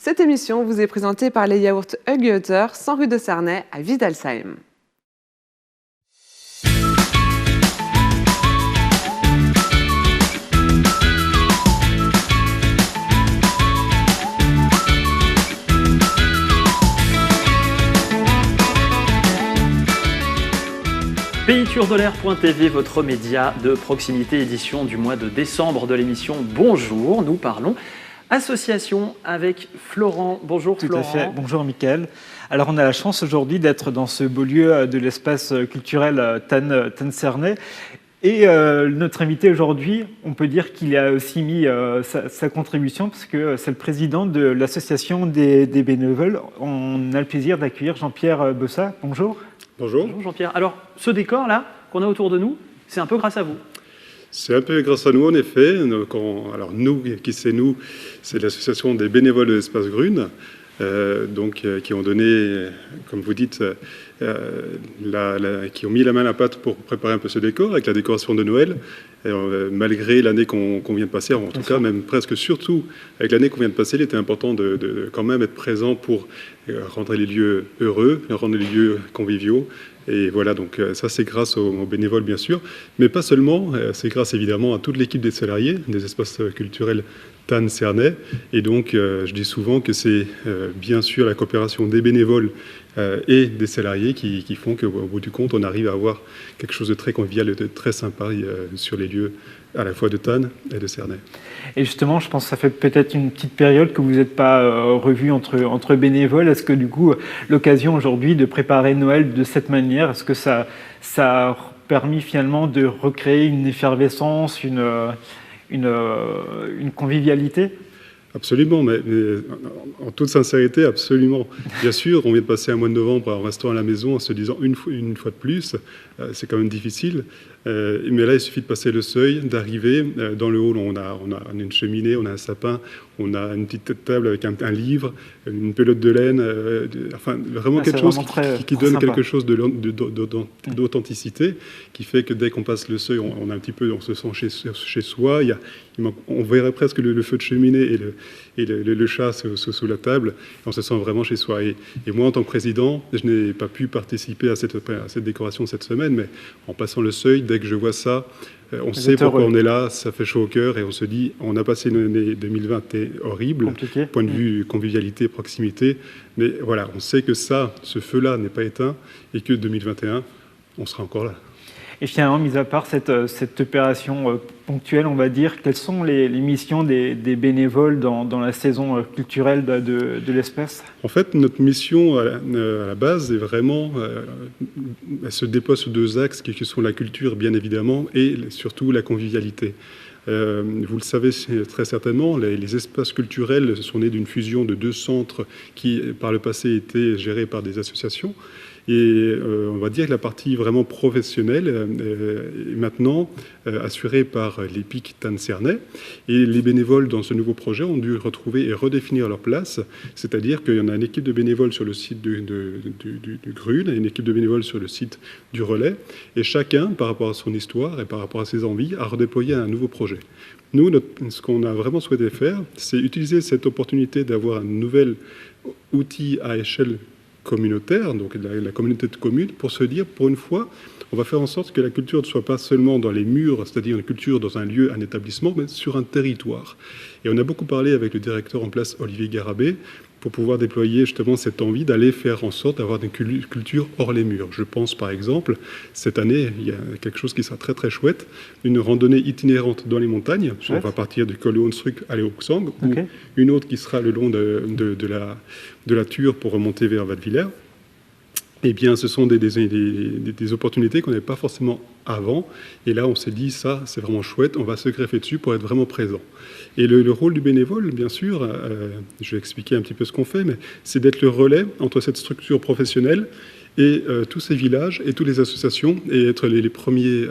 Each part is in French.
Cette émission vous est présentée par les yaourts Huggy-Otter, 100 rue de Cernay à Widelsheim. PayTourDolaire.tv, votre média de proximité, édition du mois de décembre de l'émission Bonjour. Nous parlons association avec Florent. Bonjour Florent. Tout à fait. Bonjour Mickaël. Alors on a la chance aujourd'hui d'être dans ce beau lieu de l'espace culturel Tannes-Cernay. Et notre invité aujourd'hui, on peut dire qu'il a aussi mis sa contribution parce que c'est le président de l'association des bénévoles. On a le plaisir d'accueillir Jean-Pierre Bessat. Bonjour. Bonjour. Bonjour Jean-Pierre. Alors, ce décor-là, qu'on a autour de nous, c'est un peu grâce à vous. C'est un peu grâce à nous, en effet. Alors, nous, qui c'est nous? C'est l'association des bénévoles de l'Espace Grune, qui ont donné, comme vous dites, qui ont mis la main à la pâte pour préparer un peu ce décor, avec la décoration de Noël. Malgré l'année qu'on vient de passer, en tout cas, même presque surtout avec l'année qu'on vient de passer, il était important de quand même être présent pour rendre les lieux heureux, rendre les lieux conviviaux. Et voilà, donc ça c'est grâce aux bénévoles bien sûr, mais pas seulement, c'est grâce évidemment à toute l'équipe des salariés des espaces culturels Tannes-Cernay. Et donc je dis souvent que c'est bien sûr la coopération des bénévoles et des salariés qui font qu'au bout du compte on arrive à avoir quelque chose de très convivial et de très sympa sur les lieux à la fois de Tannes et de Cernay. Et justement, je pense que ça fait peut-être une petite période que vous n'êtes pas revus entre bénévoles. Est-ce que du coup, l'occasion aujourd'hui de préparer Noël de cette manière, est-ce que ça a permis finalement de recréer une effervescence, une convivialité ? Absolument, mais en toute sincérité, absolument. Bien sûr, on vient de passer un mois de novembre en restant à la maison en se disant une fois de plus, c'est quand même difficile. Mais là, il suffit de passer le seuil, d'arriver dans le hall. On a une cheminée, on a un sapin, on a une petite table avec un livre, une pelote de laine, enfin vraiment quelque chose qui donne sympa. Quelque chose d'authenticité, qui fait que dès qu'on passe le seuil, on se sent chez soi. On verrait presque le feu de cheminée et le chat sous la table. On se sent vraiment chez soi. Et moi, en tant que président, je n'ai pas pu participer à cette décoration cette semaine, mais en passant le seuil, dès que je vois ça, on sait pourquoi on est là, ça fait chaud au cœur et on se dit, on a passé une année 2020 horrible, compliqué. Point de vue convivialité, proximité, mais voilà, on sait que ce feu-là n'est pas éteint et que 2021, on sera encore là. Et finalement, mis à part cette opération ponctuelle, on va dire, quelles sont les missions des bénévoles dans la saison culturelle de l'espèce ? En fait, notre mission à la base est vraiment, elle se déploie sur deux axes qui sont la culture, bien évidemment, et surtout la convivialité. Vous le savez très certainement, les espaces culturels sont nés d'une fusion de deux centres qui, par le passé, étaient gérés par des associations. Et on va dire que la partie vraiment professionnelle est maintenant assurée par l'EPIC Tannes-Cernay. Et les bénévoles dans ce nouveau projet ont dû retrouver et redéfinir leur place. C'est-à-dire qu'il y en a une équipe de bénévoles sur le site du Grune et une équipe de bénévoles sur le site du Relais. Et chacun, par rapport à son histoire et par rapport à ses envies, a redéployé un nouveau projet. Nous, ce qu'on a vraiment souhaité faire, c'est utiliser cette opportunité d'avoir un nouvel outil à échelle communautaire, donc la communauté de communes, pour se dire, pour une fois, on va faire en sorte que la culture ne soit pas seulement dans les murs, c'est-à-dire une culture dans un lieu, un établissement, mais sur un territoire. Et on a beaucoup parlé avec le directeur en place, Olivier Garabé, pour pouvoir déployer justement cette envie d'aller faire en sorte d'avoir une culture hors les murs. Je pense par exemple, cette année, il y a quelque chose qui sera très très chouette, une randonnée itinérante dans les montagnes. Chouette. On va partir du col Hunsrück aller au Xang, ou une autre qui sera le long de la Thur pour remonter vers Wattwiller. Eh bien, ce sont des opportunités qu'on n'avait pas forcément avant. Et là, on s'est dit, ça, c'est vraiment chouette, on va se greffer dessus pour être vraiment présent. Et le rôle du bénévole, bien sûr, je vais expliquer un petit peu ce qu'on fait, mais c'est d'être le relais entre cette structure professionnelle et tous ces villages et toutes les associations et être les premiers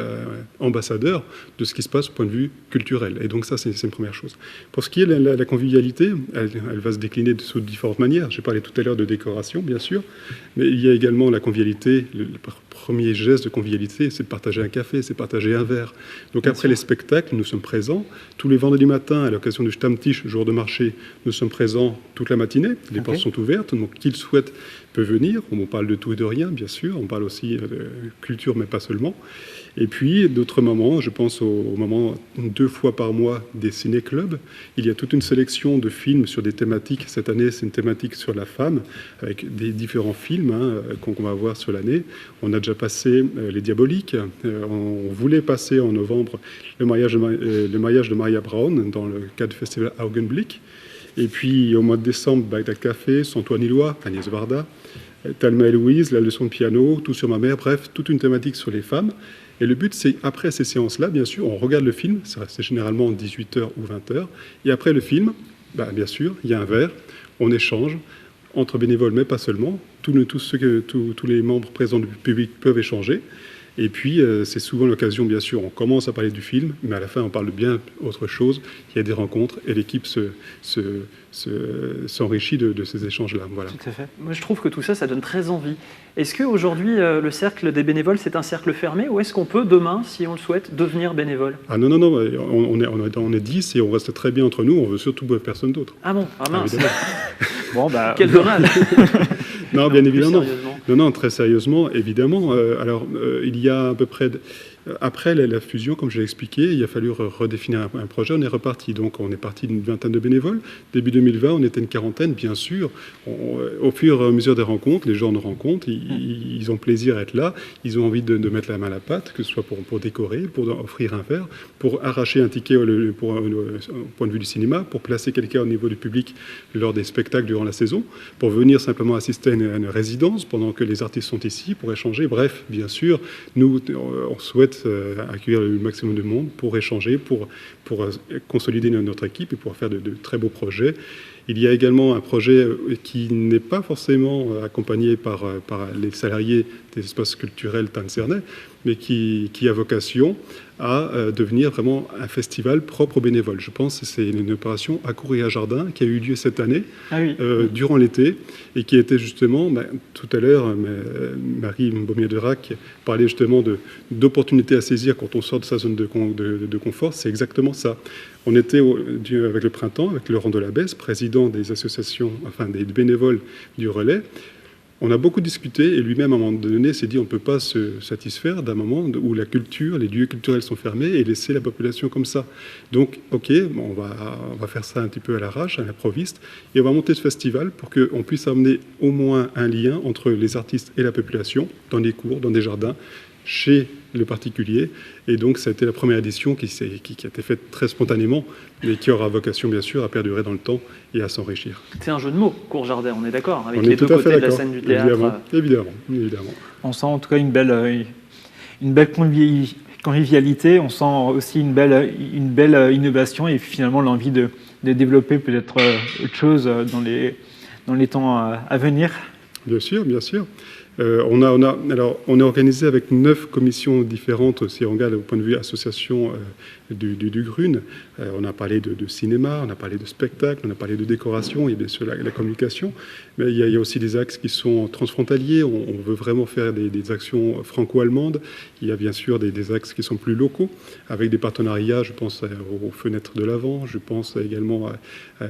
ambassadeurs de ce qui se passe au point de vue culturel. Et donc ça, c'est une première chose. Pour ce qui est de la convivialité, elle va se décliner sous différentes manières. J'ai parlé tout à l'heure de décoration, bien sûr, mais il y a également la convivialité premier geste de convivialité, c'est de partager un café, c'est de partager un verre. Donc après les spectacles, nous sommes présents. Tous les vendredis matins, à l'occasion du Stammtisch, jour de marché, nous sommes présents toute la matinée. Les portes sont ouvertes, donc qui le souhaite peut venir. On parle de tout et de rien, bien sûr. On parle aussi de culture, mais pas seulement. Et puis, d'autres moments, je pense au moment 2 fois par mois des ciné-clubs. Il y a toute une sélection de films sur des thématiques. Cette année, c'est une thématique sur la femme, avec des différents films qu'on va voir sur l'année. On a déjà passé Les Diaboliques. On voulait passer en novembre le mariage de Maria Braun dans le cadre du festival Augenblick. Et puis, au mois de décembre, Bagdad Café, Antoine Ilois, Agnès Varda, Thelma et Louise, La leçon de piano, Tout sur ma mère, bref, toute une thématique sur les femmes. Et le but, c'est, après ces séances-là, bien sûr, on regarde le film, c'est généralement 18h ou 20h, et après le film, bien sûr, il y a un verre, on échange, entre bénévoles, mais pas seulement, tous les membres présents du public peuvent échanger, et puis c'est souvent l'occasion, bien sûr, on commence à parler du film, mais à la fin, on parle de bien autre chose, il y a des rencontres, et l'équipe s'enrichit de ces échanges-là. Voilà. Tout à fait. Moi, je trouve que tout ça, ça donne très envie. Est-ce qu'aujourd'hui, le cercle des bénévoles, c'est un cercle fermé, ou est-ce qu'on peut, demain, si on le souhaite, devenir bénévole? Ah non, on est 10 et on reste très bien entre nous, on veut surtout personne d'autre. Ah bon? Ah mince. Bon, Quel dommage. Non, bien évidemment. Sérieusement. Non, très sérieusement, évidemment. Il y a à peu près... Après la fusion, comme je l'ai expliqué, il a fallu redéfinir un projet. On est reparti. Donc, on est parti d'une 20aine de bénévoles. Début 2020, on était une 40aine, bien sûr. Au fur et à mesure des rencontres, les gens nous rencontrent. Ils ont plaisir à être là. Ils ont envie de mettre la main à la pâte, que ce soit pour décorer, pour offrir un verre, pour arracher un ticket au point de vue du cinéma, pour placer quelqu'un au niveau du public lors des spectacles durant la saison, pour venir simplement assister à une résidence pendant que les artistes sont ici, pour échanger. Bref, bien sûr, nous, on souhaite accueillir le maximum de monde pour échanger, pour consolider notre équipe et pour faire de très beaux projets. Il y a également un projet qui n'est pas forcément accompagné par les salariés des espaces culturels Tannes-Cernay, mais qui a vocation à devenir vraiment un festival propre aux bénévoles. Je pense que c'est une opération à cours et à jardin qui a eu lieu cette année, durant l'été, et qui était justement, tout à l'heure, Marie Baumier-Derac parlait justement d'opportunités à saisir quand on sort de sa zone de confort. C'est exactement ça. On était avec le printemps, avec Laurent Delabesse, président des associations, enfin des bénévoles du Relais. On a beaucoup discuté et lui-même, à un moment donné, s'est dit on ne peut pas se satisfaire d'un moment où la culture, les lieux culturels sont fermés et laisser la population comme ça. Donc, on va faire ça un petit peu à l'arrache, à l'improviste, et on va monter ce festival pour qu'on puisse amener au moins un lien entre les artistes et la population, dans des cours, dans des jardins, chez le particulier. Et donc, ça a été la première édition qui a été faite très spontanément, mais qui aura vocation, bien sûr, à perdurer dans le temps et à s'enrichir. C'est un jeu de mots, cours-jardin, on est d'accord, avec les deux côtés de la scène du théâtre. Évidemment. On sent en tout cas une belle convivialité, on sent aussi une belle innovation et finalement l'envie de développer peut-être autre chose dans les temps à venir. Bien sûr. On est organisé avec 9 commissions différentes, si on regarde au point de vue association du Grune. On a parlé de cinéma, on a parlé de spectacle, on a parlé de décoration, il y a bien sûr la communication, mais il y a aussi des axes qui sont transfrontaliers. On veut vraiment faire des actions franco-allemandes. Il y a bien sûr des axes qui sont plus locaux, avec des partenariats, je pense aux fenêtres de l'Avent, je pense également à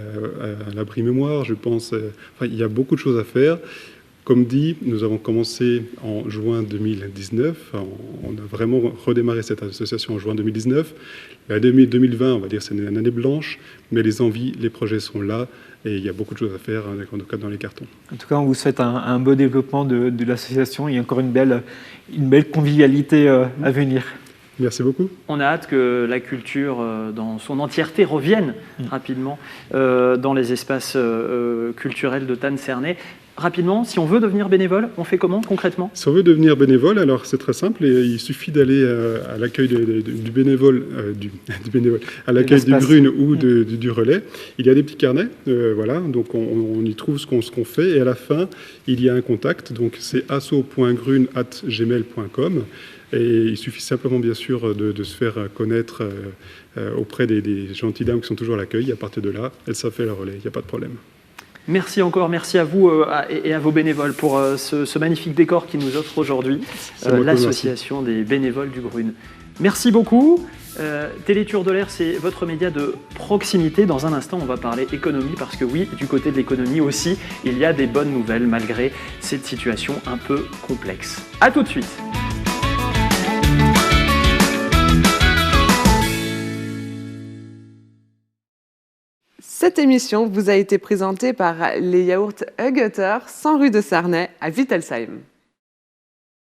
l'abri mémoire, il y a beaucoup de choses à faire. Comme dit, nous avons commencé en juin 2019. On a vraiment redémarré cette association en juin 2019. L'année 2020, on va dire, c'est une année blanche, mais les envies, les projets sont là et il y a beaucoup de choses à faire, en tout cas dans les cartons. En tout cas, on vous souhaite un beau développement de l'association et encore une belle convivialité à venir. Merci beaucoup. On a hâte que la culture dans son entièreté revienne rapidement dans les espaces culturels de Tannes-Cernay. Rapidement, si on veut devenir bénévole, on fait comment concrètement? Si on veut devenir bénévole, alors c'est très simple. Il suffit d'aller à l'accueil du bénévole, à l'accueil du Grune ou du Relais. Il y a des petits carnets, donc on y trouve ce qu'on fait. Et à la fin, il y a un contact. Donc c'est asso.grune@gmail.com. Et il suffit simplement, bien sûr, de se faire connaître auprès des gentilles dames qui sont toujours à l'accueil. À partir de là, elles savent faire le relais, il n'y a pas de problème. Merci encore, merci à vous et à vos bénévoles pour ce magnifique décor qui nous offre aujourd'hui l'association des bénévoles du Grune. Merci beaucoup. Télétour de l'air, c'est votre média de proximité. Dans un instant, on va parler économie parce que oui, du côté de l'économie aussi, il y a des bonnes nouvelles malgré cette situation un peu complexe. À tout de suite. Cette émission vous a été présentée par les yaourts Huggeter, 100 rue de Sarnay à Wittelsheim.